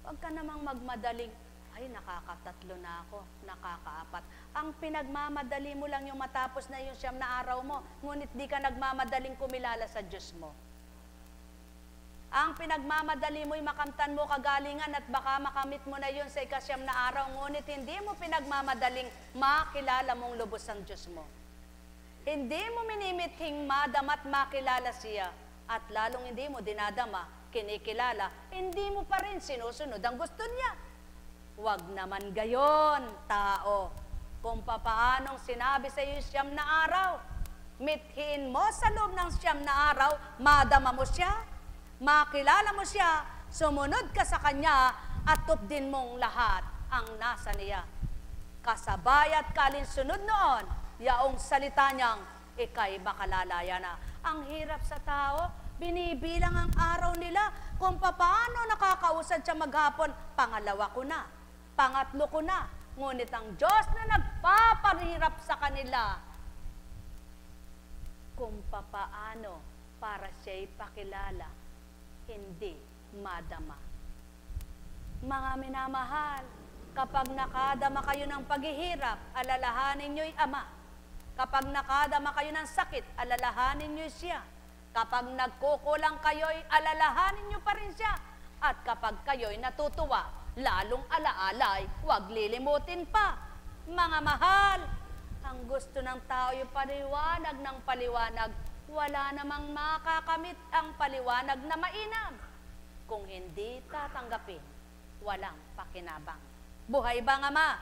Speaker 1: huwag ka namang magmadaling, ay nakakatatlo na ako, nakakaapat. Ang pinagmamadali mo lang yung matapos na yung siyam na araw mo, ngunit di ka nagmamadaling kumilala sa Diyos mo. Ang pinagmamadali mo'y makamtan mo kagalingan at baka makamit mo na yun sa ikasyam na araw, ngunit hindi mo pinagmamadaling makilala mong lubos ang Diyos mo. Hindi mo minimithing madama't makilala siya, at lalong hindi mo dinadama, kinikilala, hindi mo pa rin sinusunod ang gusto niya. Huwag naman gayon, tao. Kung papaanong sinabi sa iyo siyam na araw, mithiin mo sa loob ng siyam na araw, madama mo siya, makilala mo siya, sumunod ka sa kanya, at tupdin mong lahat ang nasa niya. Kasabay at kalinsunod noon, yaong salita niyang, ika'y makalalaya na. Ang hirap sa tao, binibilang ang araw nila kung paano nakakausad siya maghapon. Pangalawa ko na, pangatlo ko na. Ngunit ang Diyos na nagpaparihirap sa kanila, kung papaano para siya'y pakilala, hindi madama. Mga minamahal, kapag nakadama kayo ng paghihirap, alalahanin niyo'y Ama. Kapag nakadama kayo ng sakit, alalahanin niyo siya. Kapag nagkukulang kayo'y alalahanin niyo pa rin siya. At kapag kayo'y natutuwa, lalong alaalay, huwag lilimutin pa. Mga mahal, ang gusto ng tao yung paliwanag ng paliwanag, wala namang makakamit ang paliwanag na mainam. Kung hindi tatanggapin, walang pakinabang. Buhay bang Ama?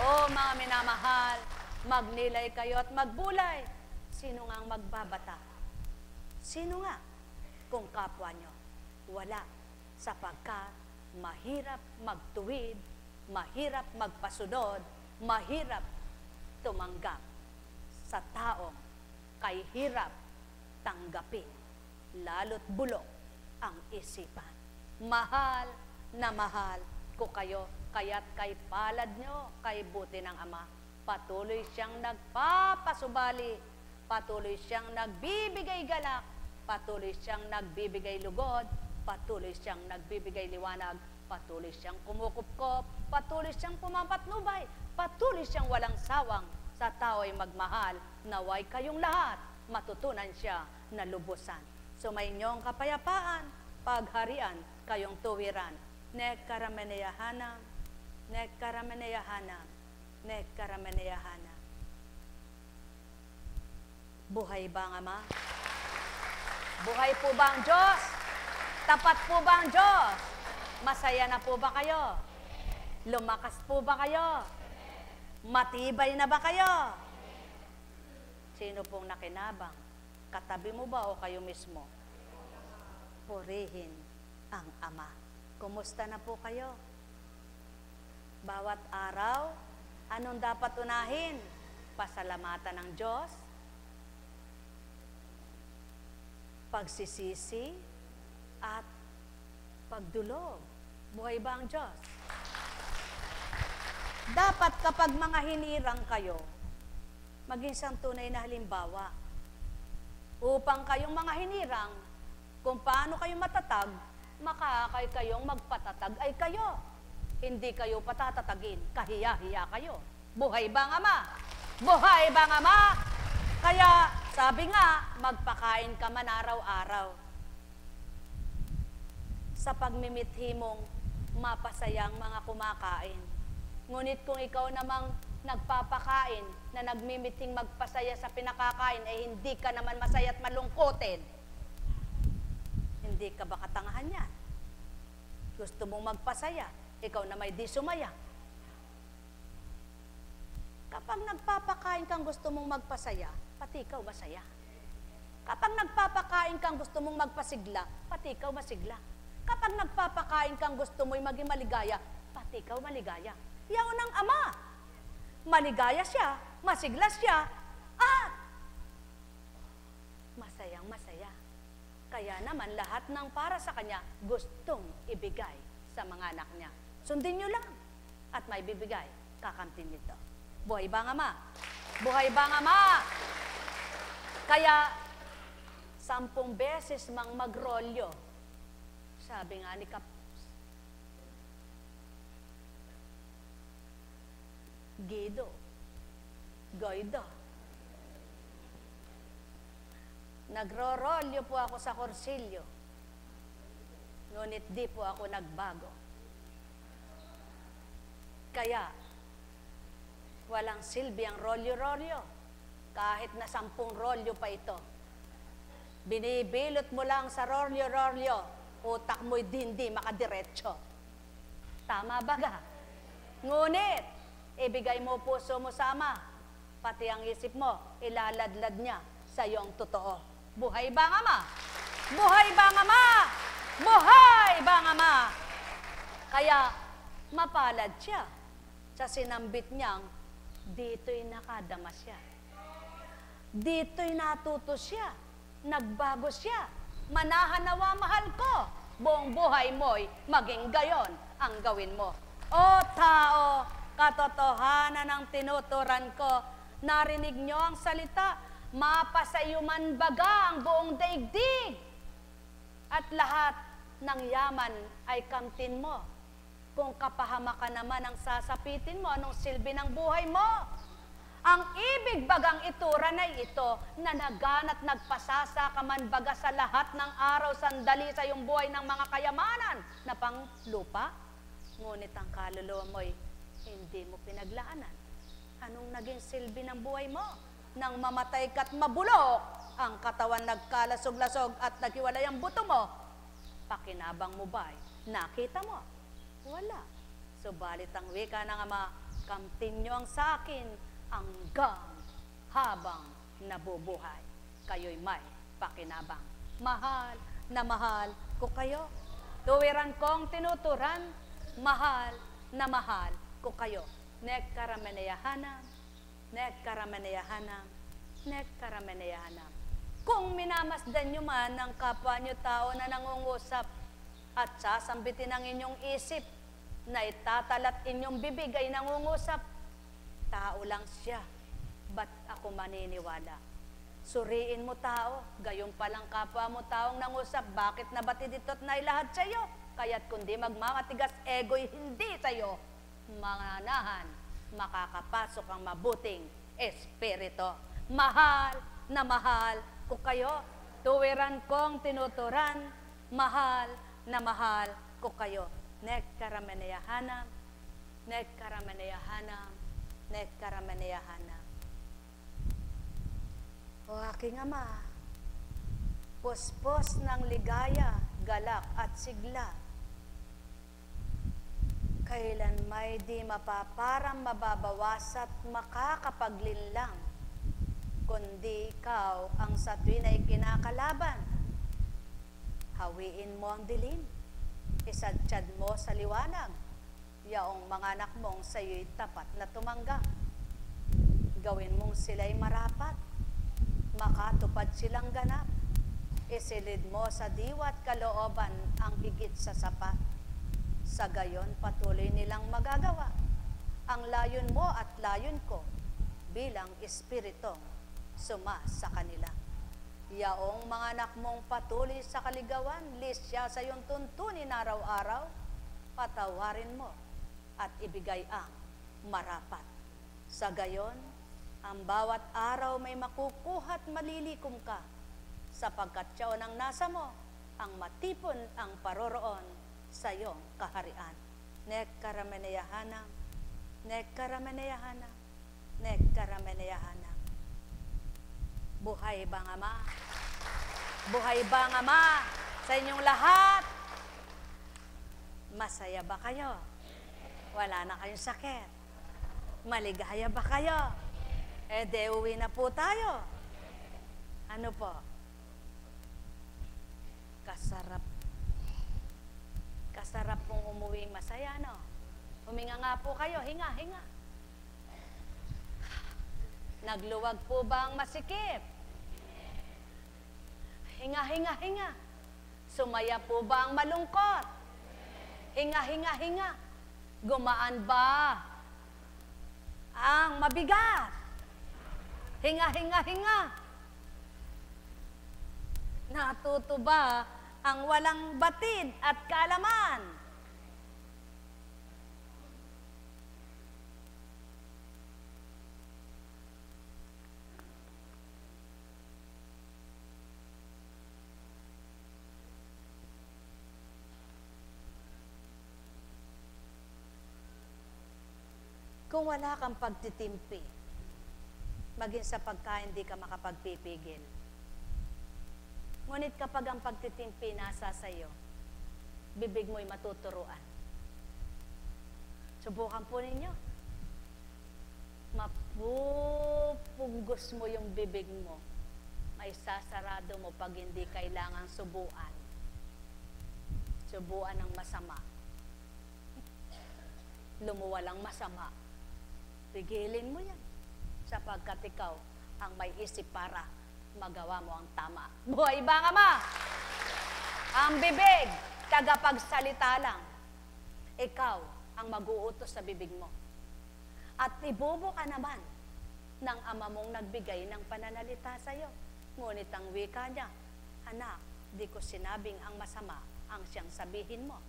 Speaker 1: O mga minamahal, magnilay kayo at magbulay. Sino nga ang magbabata? Sino nga? Kung kapwa nyo, wala. Sapagkat mahirap magtuwid, mahirap magpasunod, mahirap tumanggap sa taong kay hirap tanggapin, lalo't bulok ang isipan. Mahal na mahal ko kayo, kaya't kay palad nyo, kay buti ng Ama, patuloy siyang nagpapasubali, patuloy siyang nagbibigay galak, patuloy siyang nagbibigay lugod, patuloy siyang nagbibigay liwanag, patuloy siyang kumukupkop, patuloy siyang pumapatnubay, patuloy siyang walang sawang sa tao'y magmahal, naway kayong lahat, matutunan siya na lubusan. Sumayinyong kapayapaan, pagharian, kayong tuwiran. Nekkarameneyahanam, nekkarameneyahanam, nekkarameneyahanam. Buhay ba ang Ama? Buhay po ba ang Diyos? Tapat po ba ang Diyos? Masaya na po ba kayo? Lumakas po ba kayo? Matibay na ba kayo? Sino pong nakinabang? Katabi mo ba o kayo mismo? Purihin ang Ama. Kumusta na po kayo? Bawat araw, anong dapat unahin? Pasalamatan ng Diyos? Pagsisisi? At pagdulog? Buhay ba ang Diyos? Dapat kapag mga hinirang kayo, maging isang tunay na halimbawa. Upang kayong mga hinirang, kung paano kayo matatag, makakay kayong magpatatag ay kayo. Hindi kayo patatatagin, kahiya-hiya kayo. Buhay ba ang Ama? Buhay ba ang Ama? Kaya sabi nga, magpakain ka man araw-araw. Sa pagmimithi mong mapasayang mga kumakain. Ngunit kung ikaw namang nagpapakain na nagmimithing magpasaya sa pinakakain, eh hindi ka naman masaya at malungkotin. Hindi ka ba katangahan yan? Gusto mong magpasaya, ikaw na may di sumaya. Kapag nagpapakain kang gusto mong magpasaya, pati ikaw masaya. Kapag nagpapakain kang gusto mong magpasigla, pati ikaw masigla. Kapag nagpapakain kang gusto mo'y maging maligaya, pati ikaw maligaya. Yaon ang Ama. Maligaya siya, masigla siya, at masayang masaya. Kaya naman lahat ng para sa Kanya gustong ibigay sa mga anak niya. Sundin nyo lang at may bibigay, kakamtin nito. Buhay ba ang Ama? Buhay ba ang Ama? Kaya 10 beses mang magrolyo, sabi nga ni Guido, Goido. Nagro-rolyo po ako sa Corsilio, ngunit di po ako nagbago. Kaya, walang silbi ang rolyo-rolyo, kahit na 10 rolyo pa ito. Binibilot mo lang sa rolyo-rolyo, utak mo'y hindi makadiretso. Tama ba ga? Ngunit, ibigay mo puso mo sa Ama, pati ang isip mo, ilaladlad niya sa iyong totoo. Buhay ba ang Ama? Buhay ba ang Ama? Buhay ba ang Ama? Kaya, mapalad siya sa sinambit niyang, dito'y nakadama siya. Dito'y natuto siya. Nagbago siya. Manahan nawa mahal ko. Buong buhay mo'y maging gayon ang gawin mo. O tao, katotohanan ang tinuturan ko, narinig nyo ang salita, mapasayuman baga ang buong daigdig. At lahat ng yaman ay kamtin mo. Kung kapahamakan naman ang sasapitin mo, anong silbi ng buhay mo? Ang ibig bagang itura na ito, na naganat nagpasasa ka man baga sa lahat ng araw sandali sa iyong buhay ng mga kayamanan na pang lupa. Ngunit ang kaluluwa mo'y hindi mo pinaglaanan. Anong naging silbi ng buhay mo? Nang mamatay ka't mabulok, ang katawan nagkalasog-lasog at naghiwalay ang buto mo. Pakinabang mo ba'y nakita mo? Wala. Subalit ang wika ng Ama, kamtin nyo ang sa akin hanggang habang nabubuhay. Kayo'y may pakinabang. Mahal na mahal ko kayo. Tuwiran kong tinuturan, mahal na mahal ko kayo. Nekkarameneyahanam, nekkarameneyahanam, nekkarameneyahanam. Kung minamasdan nyo man ang kapwa nyo tao na nangungusap at sasambitin ang inyong isip na itatalat inyong bibig ay nangungusap, tao lang siya, ba't ako maniniwala? Suriin mo tao, gayon palang kapwa mo taong nangusap, bakit nabatid ito't nailahat sa'yo? Kaya't kundi magmamatigas ego'y hindi sa'yo, manganahan, makakapasok ang mabuting espiritu. Mahal na mahal ko kayo, tuwiran kong tinuturan, mahal na mahal ko kayo. Nekkarameneyahanam, nekkarameneyahanam, nekkarameneyahanam. O aking Ama, puspos ng ligaya, galak at sigla, kailan may di mapaparang mababawas at makakapaglinlang, kundi ikaw ang sa tuwin ay kinakalaban. Hawiin mo ang dilim, isadsyad mo sa liwanag, yaong mga anak mong sa'yo'y tapat na tumanggap. Gawin mong sila'y marapat, makatupad silang ganap. Isilid mo sa diwa't kalooban ang higit sa sapat. Sa gayon patuloy nilang magagawa ang layon mo at layon ko bilang espiritu suma sa kanila. Yaong mga anak mong patuloy sa kaligawan, lisya sa iyong tuntunin araw-araw, patawarin mo at ibigay ang marapat. Sa gayon, ang bawat araw may makukuha at malilikom ka, sapagkat siya ang nasa mo, ang matipon ang paroroon sa iyong kaharian. Nekkarameneyahanam, nekkarameneyahanam, nekkarameneyahanam. Buhay bang Ama? Buhay bang Ama sa inyong lahat? Masaya ba kayo? Wala na kayong sakit? Maligaya ba kayo? Eh, de uwi na po tayo. Ano po? Kasarap pong umuwing masaya, no? Huminga nga po kayo, hinga, hinga. Nagluwag po ba ang masikip? Hinga, hinga, hinga. Sumaya po ba ang malungkot? Hinga, hinga, hinga. Gumaan ba ang mabigat? Hinga, hinga, hinga. Natuto ba ang walang batid at kaalaman? Kung wala kang pagtitimpi, maging sa pagkain di ka makapagpipigil. Ngunit kapag ang pagtitimpi nasa sayo, bibig mo'y matuturuan. Subukan po ninyo. Mapupunggos mo yung bibig mo. May sasarado mo pag hindi kailangang subuan. Subuan ng masama. Lumuwalang masama. Pigilin mo yan. Sapagkat ikaw ang may isip para magawa mo ang tama. Buhay ba Ama? Ang bibig, tagapagsalita lang. Ikaw ang mag-uutos sa bibig mo. At ibubuka naman ng Ama mong nagbigay ng pananalita sa iyo. Ngunit ang wika niya, anak, di ko sinabing ang masama ang siyang sabihin mo.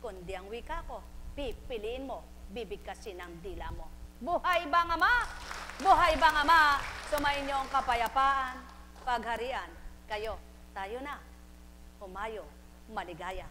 Speaker 1: Kundi ang wika ko, pipiliin mo, bibigkasin ang dila mo. Buhay ba Ama? Buhay bang Ama, sumainyo ang kapayapaan, pagharian. Kayo, tayo na. Humayo, maligaya.